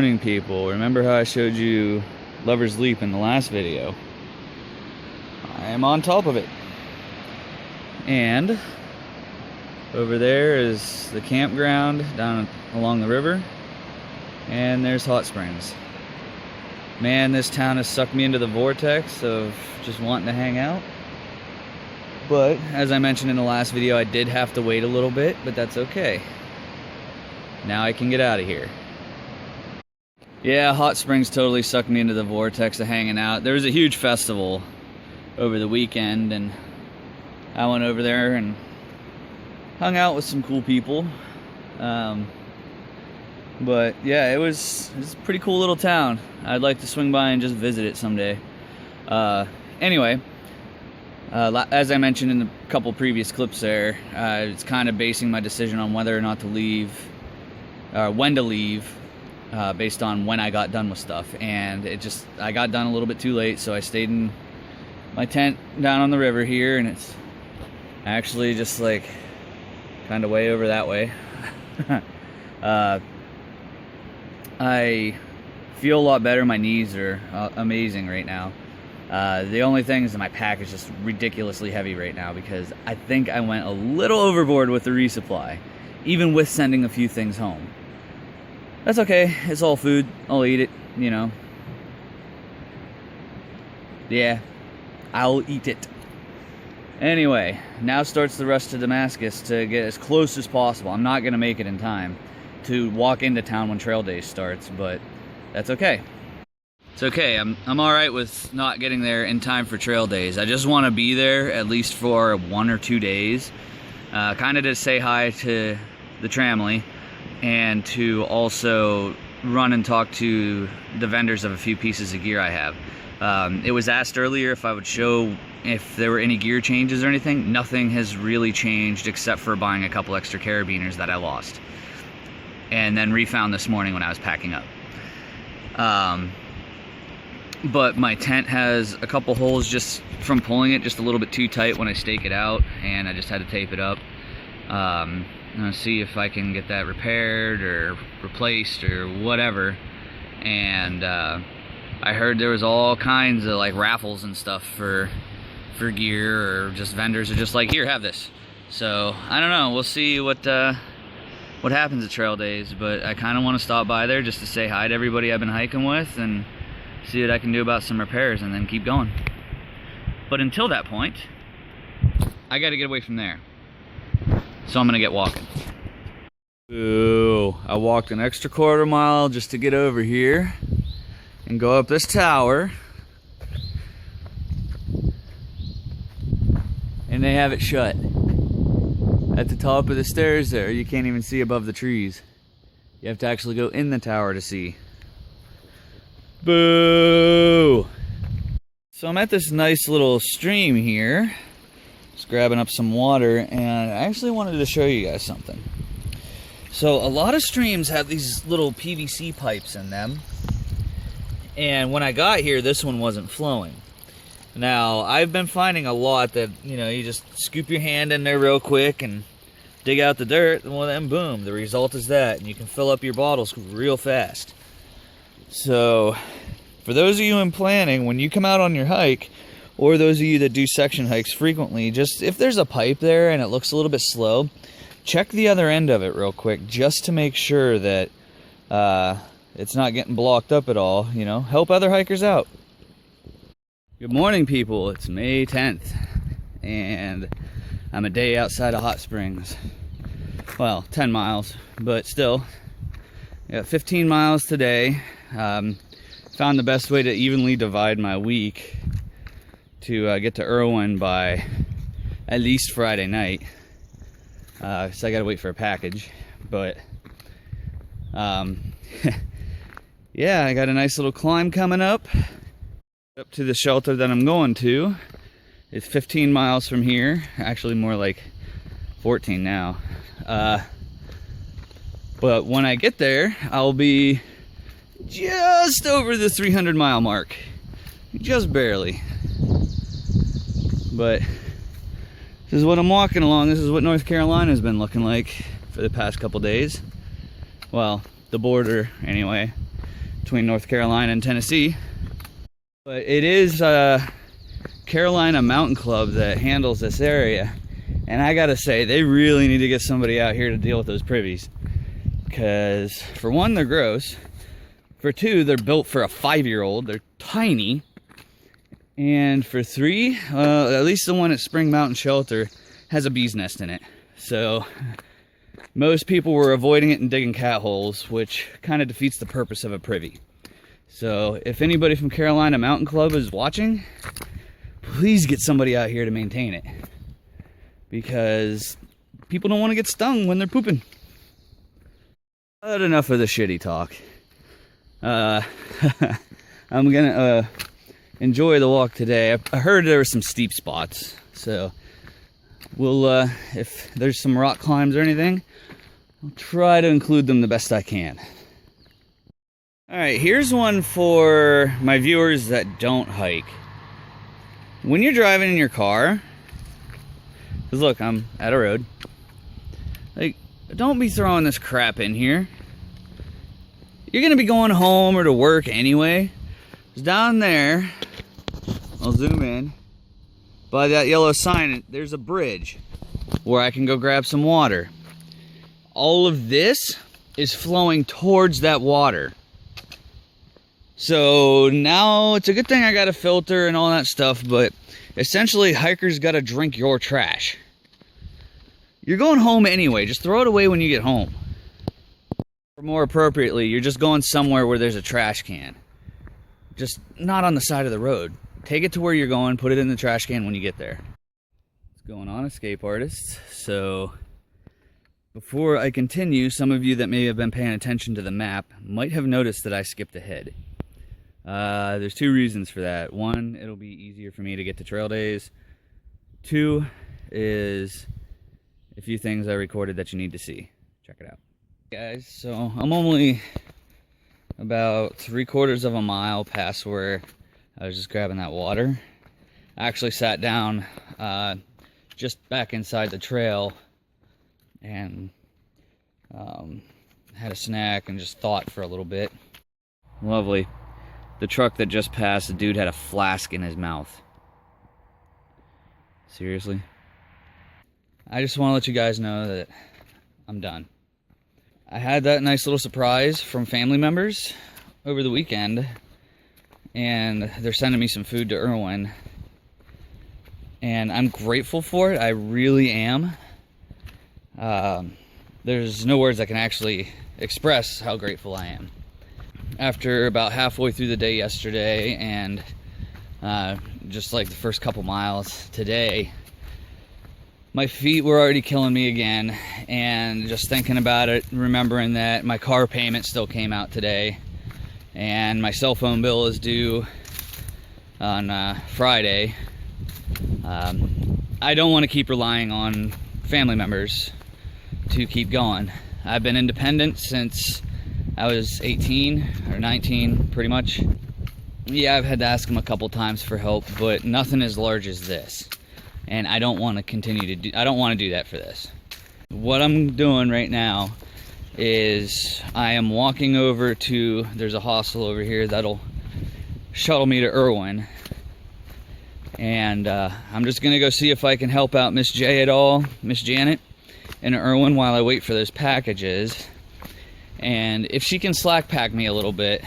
morning, people. Remember how I showed you Lover's Leap in the last video? I am on top of it. And over there is the campground down along the river. And there's hot springs. Man, this town has sucked me into the vortex of just wanting to hang out. But as I mentioned in the last video, I did have to wait a little bit, but that's okay. Now I can get out of here. Yeah, hot springs totally sucked me into the vortex of hanging out. There was a huge festival over the weekend, and I went over there and hung out with some cool people. But yeah, it was a pretty cool little town. I'd like to swing by and just visit it someday. Anyway, as I mentioned in a couple previous clips there, it's kind of basing my decision on whether or not to leave, when to leave, based on when I got done with stuff. And I got done a little bit too late, so I stayed in my tent down on the river here, and it's actually just like kind of way over that way. I feel a lot better. My knees are amazing right now. The only thing is that my pack is just ridiculously heavy right now because I think I went a little overboard with the resupply, even with sending a few things home. That's okay. It's all food. I'll eat it, you know. Yeah, I'll eat it. Anyway, now starts the rush to Damascus to get as close as possible. I'm not going to make it in time to walk into town when trail day starts, but that's okay. It's okay. I'm all right with not getting there in time for trail days. I just want to be there at least for 1 or 2 days, kind of to say hi to the tramily and to also run and talk to the vendors of a few pieces of gear I have. It was asked earlier if I would show if there were any gear changes or anything. Nothing has really changed except for buying a couple extra carabiners that I lost and then refound this morning when I was packing up. But my tent has a couple holes just from pulling it just a little bit too tight when I stake it out, and I just had to tape it up. I'm gonna see if I can get that repaired or replaced or whatever. And I heard there was all kinds of like raffles and stuff for gear, or just vendors are just like, here, have this. So I don't know, we'll see what happens at trail days, but I kind of want to stop by there just to say hi to everybody I've been hiking with and see what I can do about some repairs and then keep going. But until that point, I got to get away from there. So I'm going to get walking. Ooh, I walked an extra quarter mile just to get over here and go up this tower. And they have it shut. At the top of the stairs there, you can't even see above the trees. You have to actually go in the tower to see. Boo! So I'm at this nice little stream here, just grabbing up some water, and I actually wanted to show you guys something. So a lot of streams have these little PVC pipes in them, and when I got here, this one wasn't flowing. Now, I've been finding a lot that, you know, you just scoop your hand in there real quick and dig out the dirt, and well, then boom, the result is that, and you can fill up your bottles real fast. So, for those of you in planning, when you come out on your hike, or those of you that do section hikes frequently, just if there's a pipe there and it looks a little bit slow, check the other end of it real quick, just to make sure that it's not getting blocked up at all. You know, help other hikers out. Good morning, people. It's May 10th, and I'm a day outside of Hot Springs. Well, 10 miles, but still. Got 15 miles today. Found the best way to evenly divide my week to get to Roan by at least Friday night. So I gotta wait for a package, but yeah, I got a nice little climb coming up to the shelter that I'm going to. It's 15 miles from here, actually more like 14 now. But when I get there, I'll be just over the 300 mile mark, just barely. But this is what I'm walking along. This is what North Carolina's been looking like for the past couple days. Well, the border anyway. between North Carolina and Tennessee. But it is Carolina Mountain Club that handles this area. And I gotta say, they really need to get somebody out here to deal with those privies. Because, for one, they're gross. For two, they're built for a 5-year-old. They're tiny. And for three, at least the one at Spring Mountain Shelter has a bee's nest in it. So, most people were avoiding it and digging cat holes, which kind of defeats the purpose of a privy. So, if anybody from Carolina Mountain Club is watching, please get somebody out here to maintain it. Because people don't want to get stung when they're pooping. But enough of the shitty talk. I'm gonna enjoy the walk today. I heard there were some steep spots, so we'll if there's some rock climbs or anything, I'll try to include them the best I can. Alright, here's one for my viewers that don't hike. When you're driving in your car, because look, I'm at a road, like, don't be throwing this crap in here. You're gonna be going home or to work anyway. Because down there, I'll zoom in, by that yellow sign, there's a bridge where I can go grab some water. All of this is flowing towards that water. So now it's a good thing I got a filter and all that stuff, but essentially hikers gotta drink your trash. You're going home anyway, just throw it away when you get home. Or more appropriately, you're just going somewhere where there's a trash can. Just not on the side of the road. Take it to where you're going, put it in the trash can when you get there. What's going on, escape artists? So, before I continue, some of you that may have been paying attention to the map might have noticed that I skipped ahead. There's two reasons for that. One, it'll be easier for me to get to trail days. Two is a few things I recorded that you need to see. Check it out. Guys, so I'm only about 3/4 of a mile past where I was just grabbing that water. I actually sat down just back inside the trail and had a snack and just thought for a little bit. Lovely. The truck that just passed, the dude had a flask in his mouth. Seriously? I just want to let you guys know that I'm done. I had that nice little surprise from family members over the weekend, and they're sending me some food to Irwin, and I'm grateful for it. I really am. There's no words that can actually express how grateful I am. After about halfway through the day yesterday and just like the first couple miles today, my feet were already killing me again, and just thinking about it, remembering that my car payment still came out today and my cell phone bill is due on Friday. I don't want to keep relying on family members to keep going. I've been independent since I was 18 or 19, pretty much. Yeah, I've had to ask them a couple times for help, but nothing as large as this. And I don't want to continue to do, I don't want to do that for this. What I'm doing right now is I am walking over to, there's a hostel over here that'll shuttle me to Irwin. And I'm just going to go see if I can help out Miss J at all, Miss Janet, in Irwin while I wait for those packages. And if she can slack pack me a little bit,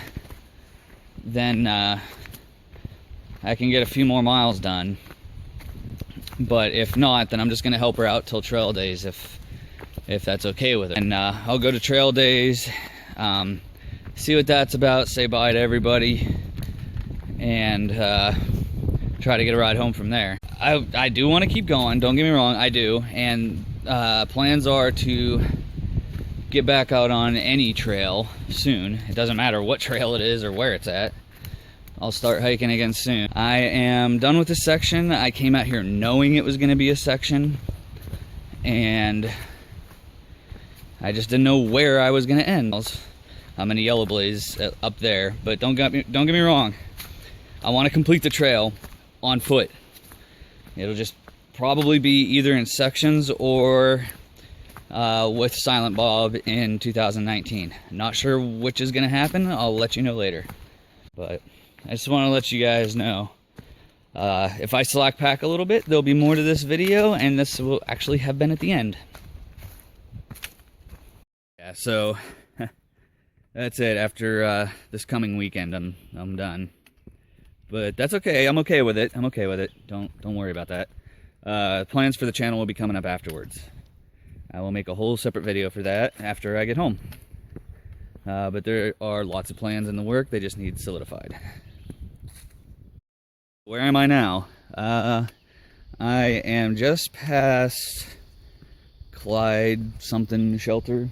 then I can get a few more miles done. But if not, then I'm just gonna help her out till trail days if that's okay with it. And I'll go to trail days, see what that's about, say bye to everybody, and try to get a ride home from there. I do want to keep going, don't get me wrong, I do. And plans are to get back out on any trail soon. It doesn't matter what trail it is or where it's at. I'll start hiking again soon. I am done with this section. I came out here knowing it was going to be a section, and I just didn't know where I was going to end. I'm in a yellow blaze up there, but don't get me wrong. I want to complete the trail on foot. It'll just probably be either in sections or with Silent Bob in 2019. Not sure which is going to happen. I'll let you know later. But I just want to let you guys know. If I slack pack a little bit, there'll be more to this video, and this will actually have been at the end. Yeah, so that's it. After this coming weekend, I'm done. But that's okay. I'm okay with it. I'm okay with it. Don't worry about that. Plans for the channel will be coming up afterwards. I will make a whole separate video for that after I get home. But there are lots of plans in the work. They just need solidified. Where am I now? I am just past Clyde something shelter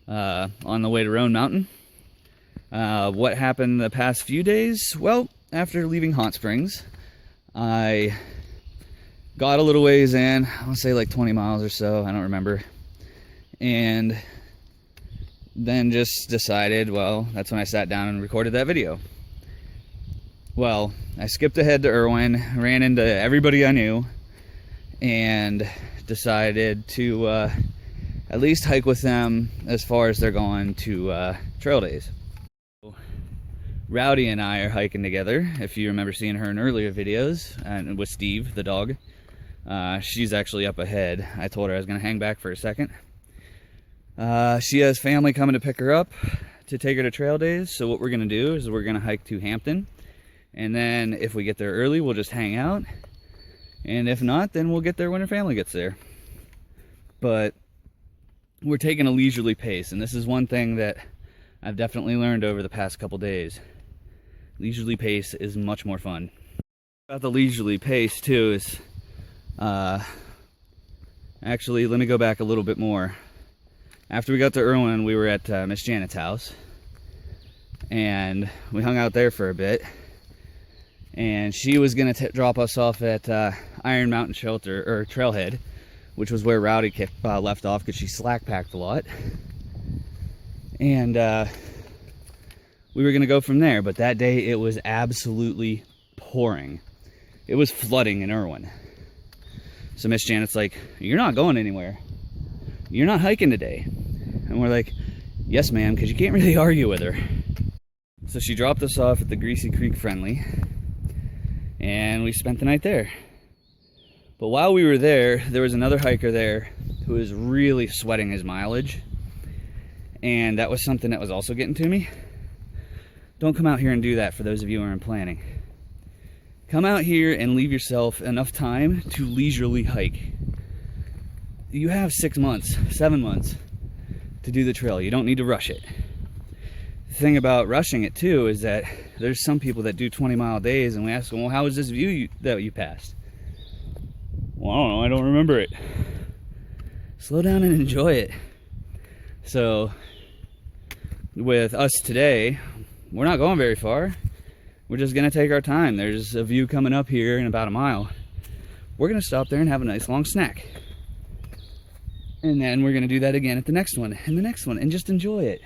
on the way to Roan Mountain. What happened the past few days? Well, after leaving Hot Springs, I got a little ways in. I want to say like 20 miles or so. I don't remember. And then just decided, well, that's when I sat down and recorded that video. Well, I skipped ahead to Irwin, ran into everybody I knew, and decided to at least hike with them as far as they're going to trail days. Rowdy and I are hiking together, if you remember seeing her in earlier videos, and with Steve, the dog. She's actually up ahead. I told her I was going to hang back for a second. She has family coming to pick her up to take her to trail days, so what we're going to do is we're going to hike to Hampton. And then if we get there early, we'll just hang out. And if not, then we'll get there when her family gets there. But we're taking a leisurely pace. And this is one thing that I've definitely learned over the past couple days. Leisurely pace is much more fun. About the leisurely pace too is, actually, let me go back a little bit more. After we got to Irwin, we were at Miss Janet's house. And we hung out there for a bit. And she was going to drop us off at Iron Mountain Shelter, or Trailhead, which was where Rowdy left off because she slack packed a lot. And we were going to go from there, but that day it was absolutely pouring. It was flooding in Irwin. So Miss Janet's like, "You're not going anywhere. You're not hiking today." And we're like, "Yes, ma'am," because you can't really argue with her. So she dropped us off at the Greasy Creek Friendly. And we spent the night there. But while we were there, there was another hiker there who was really sweating his mileage. And that was something that was also getting to me. Don't come out here and do that, for those of you who aren't planning. Come out here and leave yourself enough time to leisurely hike. You have 6 months, 7 months to do the trail. You don't need to rush it. The thing about rushing it too is that there's some people that do 20-mile days, and we ask them, "Well, how was this view that you passed?" "Well, I don't know, I don't remember it." Slow down and enjoy it. So with us today, we're not going very far. We're just gonna take our time. There's a view coming up here in about a mile. We're gonna stop there and have a nice long snack. And then we're gonna do that again at the next one and the next one, and just enjoy it.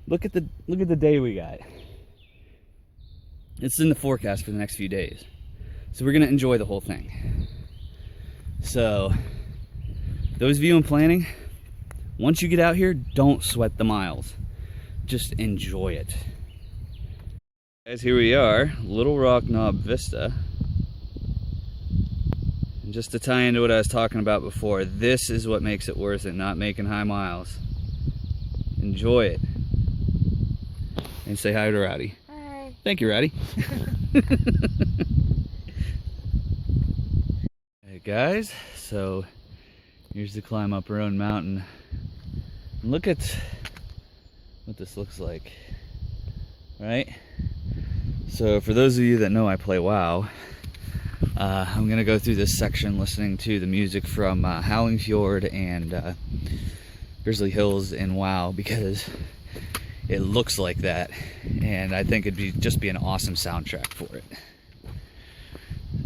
Look at the day we got. It's in the forecast for the next few days. So we're gonna enjoy the whole thing. So those of you in planning, once you get out here, don't sweat the miles. Just enjoy it. Guys, here we are, Little Rock Knob Vista. And just to tie into what I was talking about before, this is what makes it worth it, not making high miles. Enjoy it. And say hi to Rowdy. Hi. Thank you, Rowdy. Hey guys, so here's the climb up Roan Mountain. Look at what this looks like, right? So for those of you that know I play WoW, I'm gonna go through this section listening to the music from Howling Fjord and Grizzly Hills in WoW because it looks like that, and I think it'd just be an awesome soundtrack for it.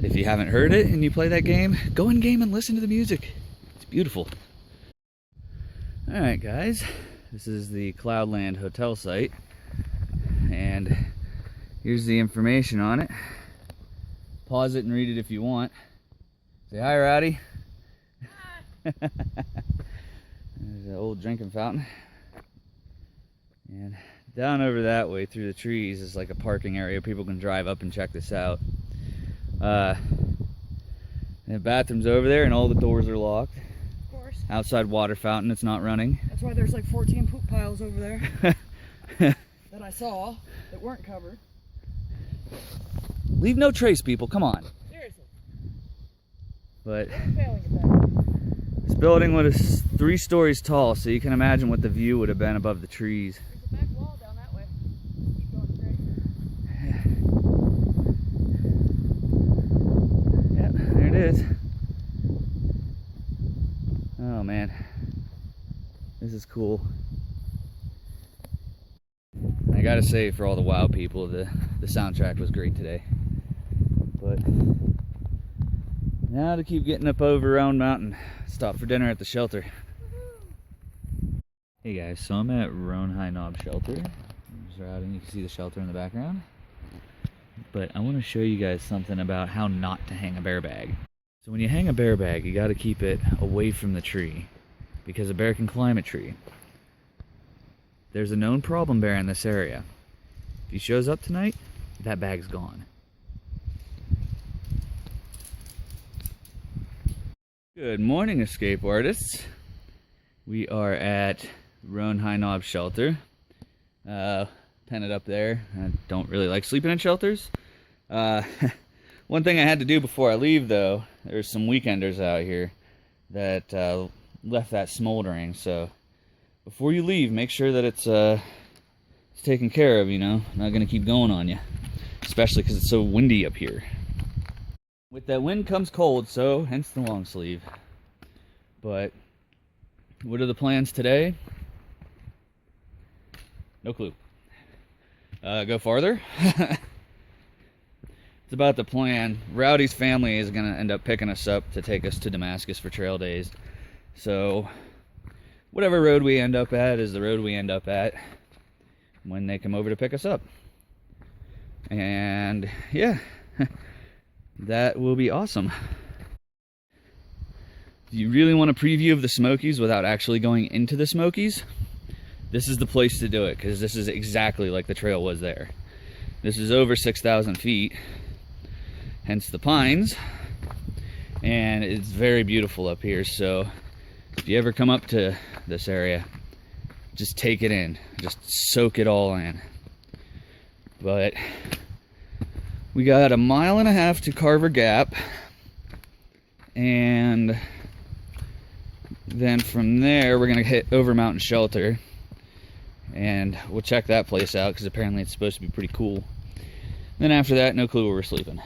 If you haven't heard it and you play that game, go in game and listen to the music. It's beautiful. Alright guys, this is the Cloudland Hotel site, and here's the information on it. Pause it and read it if you want. Say hi, Rowdy. Hi. drinking fountain. And down over that way through the trees is like a parking area. People can drive up and check this out. And the bathroom's over there and all the doors are locked. Of course. Outside water fountain, it's not running. That's why there's like 14 poop piles over there that I saw that weren't covered. Leave no trace, people, come on. Seriously. But I'm failing at that. this building was 3 stories tall, so you can imagine what the view would have been above the trees. There's a back wall down that way. Keep going straight. Yep, there it is. Oh man, this is cool. And I gotta say, for all the WoW people, the soundtrack was great today. But now to keep getting up over Roan Mountain. Stop for dinner at the shelter. Hey guys, so I'm at Roan High Knob Shelter. There's routing. You can see the shelter in the background. But I want to show you guys something about how not to hang a bear bag. So when you hang a bear bag, you got to keep it away from the tree, because a bear can climb a tree. There's a known problem bear in this area. If he shows up tonight, that bag's gone. Good morning, escape artists. We are at Roan High Knob Shelter. Tented up there. I don't really like sleeping in shelters. One thing I had to do before I leave, though, there's some weekenders out here that left that smoldering. So before you leave, make sure that it's taken care of. You know, not gonna keep going on you, especially because it's so windy up here. With that wind comes cold, so hence the long sleeve. But what are the plans today? No clue. Go farther? It's about the plan. Rowdy's family is going to end up picking us up to take us to Damascus for trail days. So whatever road we end up at is the road we end up at when they come over to pick us up. And yeah, that will be awesome. If you really want a preview of the Smokies without actually going into the Smokies, this is the place to do it, because this is exactly like the trail was there. This is over 6,000 feet, hence the pines, and it's very beautiful up here. So if you ever come up to this area, just take it in, just soak it all in. But we got 1.5 miles to Carver Gap, and then from there we're gonna hit Over Mountain Shelter, and we'll check that place out because apparently it's supposed to be pretty cool. Then after that, no clue where we're sleeping.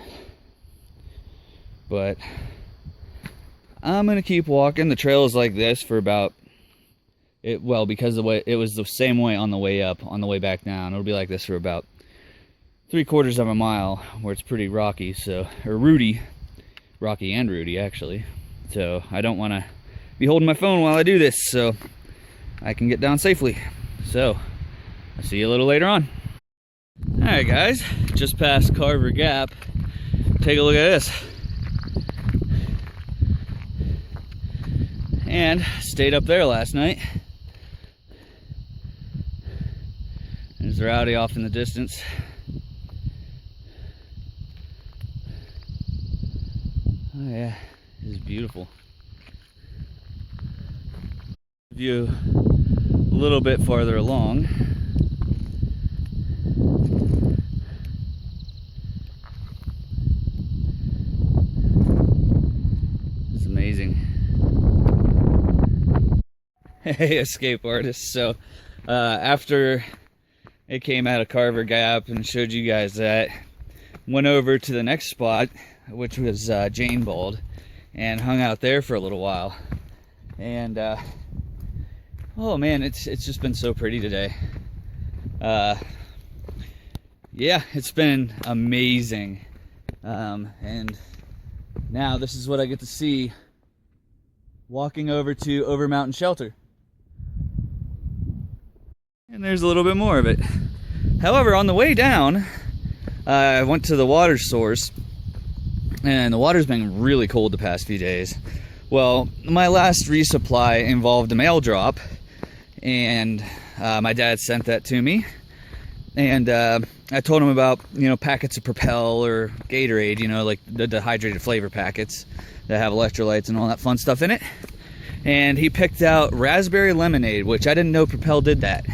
But I'm gonna keep walking. The trail is like this for about because the way it was the same way on the way up, on the way back down, it'll be like this for about 3/4 of a mile, where it's pretty rocky, so, or rocky and rooty actually. So I don't want to be holding my phone while I do this, so I can get down safely. So I'll see you a little later on. All right guys, just past Carver Gap. Take a look at this. And stayed up there last night. There's Rowdy off in the distance. Oh yeah, this is beautiful. View a little bit farther along. It's amazing. Hey, escape artists. So after it came out of Carver Gap and showed you guys that, went over to the next spot, which was Jane Bald, and hung out there for a little while. And oh man, it's just been so pretty today. Yeah, it's been amazing. And now this is what I get to see walking over to Over Mountain Shelter. And there's a little bit more of it. However, on the way down, I went to the water source, and the water's been really cold the past few days. Well, my last resupply involved a mail drop, and my dad sent that to me. And I told him about, you know, packets of Propel or Gatorade, you know, like the dehydrated flavor packets that have electrolytes and all that fun stuff in it. And he picked out raspberry lemonade, which I didn't know Propel did that.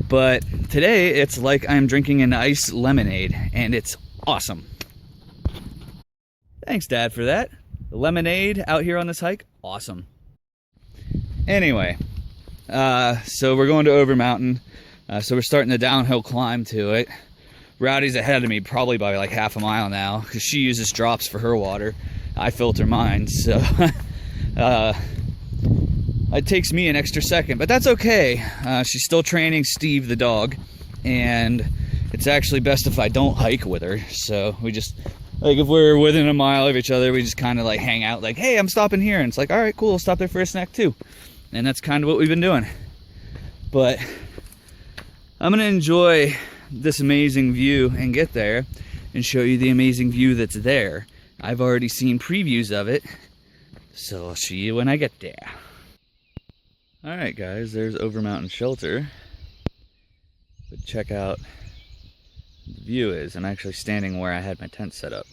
But today it's like I'm drinking an iced lemonade, and it's awesome. Thanks, Dad, for that. The lemonade out here on this hike, awesome. Anyway, so we're going to Over Mountain. So we're starting the downhill climb to it. Rowdy's ahead of me probably by like half a mile now, because she uses drops for her water. I filter mine, so it takes me an extra second, but that's okay. She's still training Steve the dog, and it's actually best if I don't hike with her. So we just, like, if we're within a mile of each other, we just kind of like hang out, like, hey, I'm stopping here, and it's like, all right, cool, I'll stop there for a snack too. And that's kind of what we've been doing. But I'm gonna enjoy this amazing view and get there and show you the amazing view that's there. I've already seen previews of it, so I'll see you when I get there. All right, guys, there's Over Mountain Shelter. But check out what the view is. I'm actually standing where I had my tent set up.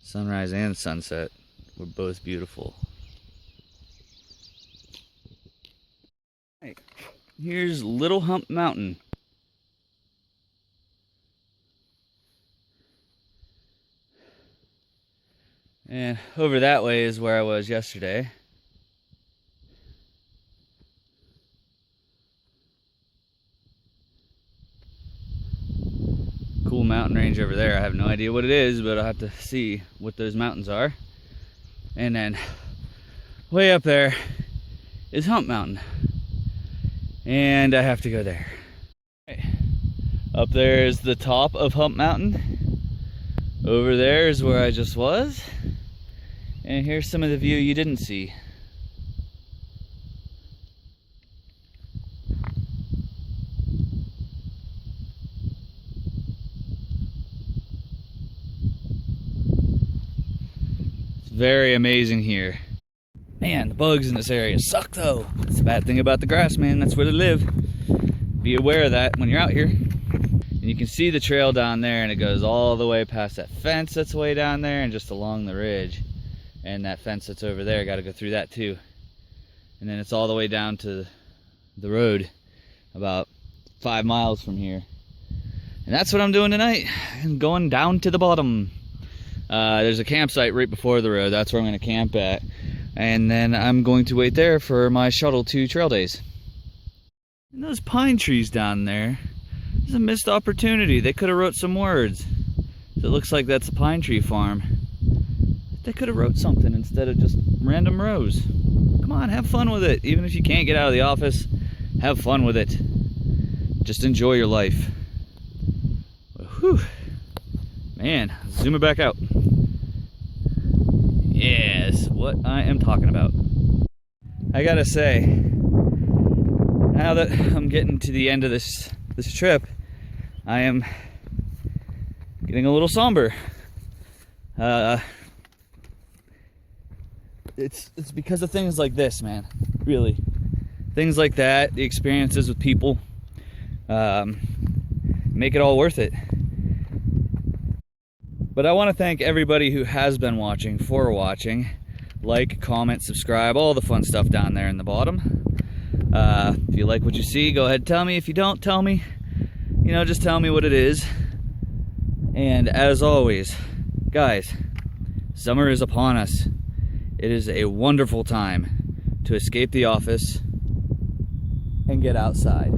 Sunrise and sunset were both beautiful. Right, here's Little Hump Mountain. And over that way is where I was yesterday. Cool mountain range over there. I have no idea what it is, but I'll have to see what those mountains are. And then way up there is Hump Mountain, and I have to go there. Okay. Up there is the top of Hump Mountain. Over there is where I just was, and here's some of the view you didn't see. Very amazing here. Man, the bugs in this area suck though. That's the bad thing about the grass, man. That's where they live. Be aware of that when you're out here. And you can see the trail down there, and it goes all the way past that fence that's way down there and just along the ridge. And that fence that's over there, got to go through that too. And then it's all the way down to the road, about 5 miles from here. And that's what I'm doing tonight. I'm going down to the bottom. There's a campsite right before the road. That's where I'm going to camp at. And then I'm going to wait there for my shuttle to trail days. And those pine trees down there, there's a missed opportunity. They could have wrote some words. So it looks like that's a pine tree farm. They could have wrote something instead of just random rows. Come on, have fun with it. Even if you can't get out of the office, have fun with it. Just enjoy your life. Whew. Man, zoom it back out. Yes, what I am talking about. I gotta say, now that I'm getting to the end of this trip, I am getting a little somber. It's because of things like this, man. Really, things like that, the experiences with people, make it all worth it. But I want to thank everybody who has been watching for watching. Like, comment, subscribe, all the fun stuff down there in the bottom. If you like what you see, go ahead and tell me. If you don't, tell me. You know, just tell me what it is. And as always, guys, summer is upon us. It is a wonderful time to escape the office and get outside.